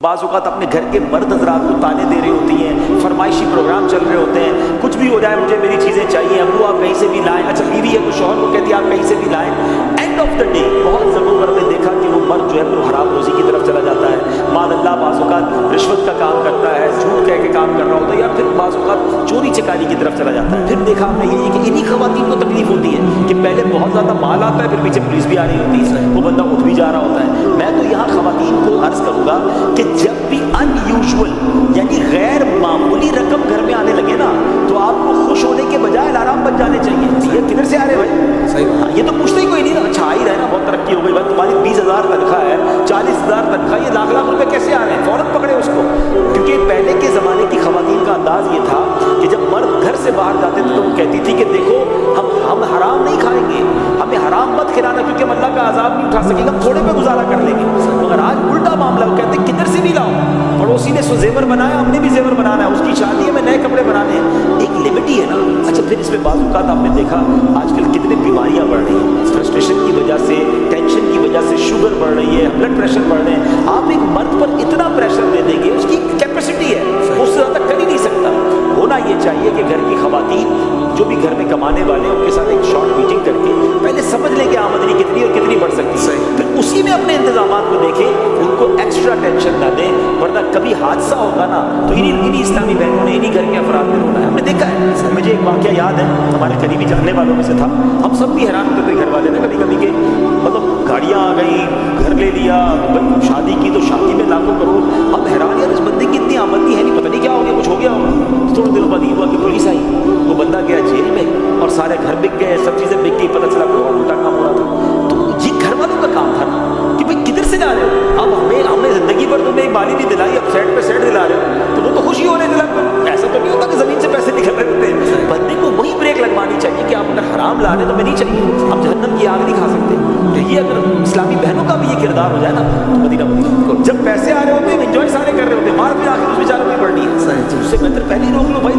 بعض اوقات اپنے گھر کے مرد حضرات کو تانے دے رہی ہوتی ہیں، فرمائشی پروگرام چل رہے ہوتے ہیں، کچھ بھی ہو جائے مجھے میری چیزیں چاہیے، ابو آپ کہیں سے بھی لائیں، اچھا بیوی ہے تو شوہر کو کہتی ہے آپ کہیں سے بھی لائیں۔ اینڈ آف دا ڈے بہت ضرور پر نے دیکھا کہ وہ مرد جو ہے وہ حرام روزی کی طرف چلا جاتا ہے، معاذ اللہ بعض اوقات رشوت کا کام کرتا ہے، جھوٹ کہہ کے کام کر رہا ہوتا ہے، یا پھر بعض اوقات چوری چکاری کی طرف چلا جاتا ہے۔ پھر دیکھا ہم نے یہ کہ انہی خواتین کو تکلیف ہوتی ہے کہ پہلے بہت زیادہ مال آتا ہے، پھر پیچھے پولیس بھی آ رہی ہوتی ہے، وہ بندہ اٹھ بھی جا رہا ہوتا ہے۔ میں تو یہاں خواتین کو عرض کروں گا کہ جب بھی ان یوزول یعنی غیر معمولی رقم گھر میں آنے لگے نا تو آپ کو خوش ہونے کے بجائے الارم بج جانے چاہیے۔ یہ کدھر سے آ رہے بھائی؟ صحیح، یہ تو پوچھتے ہی کوئی نہیں نا، اچھا آ ہی رہا ہے نا، بہت ترقی ہو گئی بھائی، تمہاری 20,000 تنخواہ ہے، 40,000 تنخواہ، یہ لاکھ لاکھ روپے کیسے آ رہے ہیں؟ فوراً پکڑے اس کو، کیونکہ پہلے کے زمانے کی خواتین کا انداز یہ تھا کہ جب مرد گھر سے باہر جاتے تھے تو وہ کہتی تھی کہ دیکھو ہم حرام نہیں کھائیں گے، ہمیں حرام مت کھلانا کیونکہ ہم اللہ کا عذاب نہیں اٹھا سکیں گے، ہم تھوڑے پہ گزارا کر لیں گے۔ مگر آج الٹا معاملہ، وہ کہتے ہیں کدھر سے بھی لاؤ، پڑوسی نے زیور بنایا ہم نے بھی زیور بنانا ہے، اس کی شادی ہے میں نئے کپڑے بنانے ہیں، ایک لمٹ ہی ہے نا۔ اچھا پھر اس میں بعض اوقات آپ نے دیکھا آج کل کتنے بیماریاں بڑھ رہی ہیں، فرسٹریشن کی وجہ سے، ٹینشن کی وجہ سے شوگر بڑھ رہی ہے، بلڈ پریشر بڑھ رہے ہیں۔ آپ ایک مرد پر اتنا پریشر دے دیں گے، اس کی کیپیسٹی ہے، وہ اس سے زیادہ کر ہی نہیں سکتا۔ ہونا یہ چاہیے کہ گھر کی خواتین جو بھی گھر میں کمانے والے ہیں ان کے ساتھ ایک شارٹ میٹنگ کر کے پہلے سمجھ لیں کہ آمدنی کتنی اور کتنی بڑھ سکتی ہے، پھر اسی میں اپنے انتظامات کو دیکھیں، ان کو ایکسٹرا ٹینشن نہ دیں، ورنہ کبھی حادثہ ہوگا نا تو انہی اسلامی بہنوں نے انہی گھر کے افراد نے رونا ہے۔ ہم نے دیکھا ہے، مجھے ایک واقعہ یاد ہے، ہمارے قریبی جاننے والوں میں سے تھا، ہم سب بھی حیران ہوتے تھے گھر والے نے کبھی کبھی کہ مطلب گاڑیاں آ گئیں، گھر لے لیا، شادی کی تو شادی میں لاکھوں کروڑ، ہم حیران یار اس بندے کی اتنی آمدنی ہے نہیں، پتہ نہیں کیا ہو گیا، کچھ ہو گیا ہوگا۔ تھوڑے دنوں بعد یہ ہوا کہ پولیس آئی، وہ بندہ گیا جیل میں اور سارے گھر بک گئے، سب چیزیں بک گئی، پتہ چلا کوئی اور الٹا کام ہو رہا تھا۔ تو یہ گھر والوں کا کام تھا نا کہ بھائی کدھر سے لا رہے ہو، اب ہمیں زندگی پر تم نے ایک بالی نہیں دلائی، اب سیٹ پہ سیٹ دلا رہے ہو، تو وہ تو خوشی ہونے دلا، ایسا تو نہیں ہوتا کہ زمین سے پیسے نکل رہے ہوتے ہیں۔ بندے کو وہی بریک لگوانی چاہیے کہ آپ اگر حرام لا رہے تو میں نہیں چاہیے، آپ جہنم کی آگ نہیں کھا سکتے۔ تو یہ اگر اسلامی بہنوں کا بھی یہ کردار ہو جائے نا تو مدینہ جب پیسے آ رہے ہوتے ہیں انجوائے سارے کر رہے ہوتے ہیں، مار پھر آخر اس بیچاروں میں پڑنی ہے، اس سے بہتر پہلے ہی روک لو بھائی،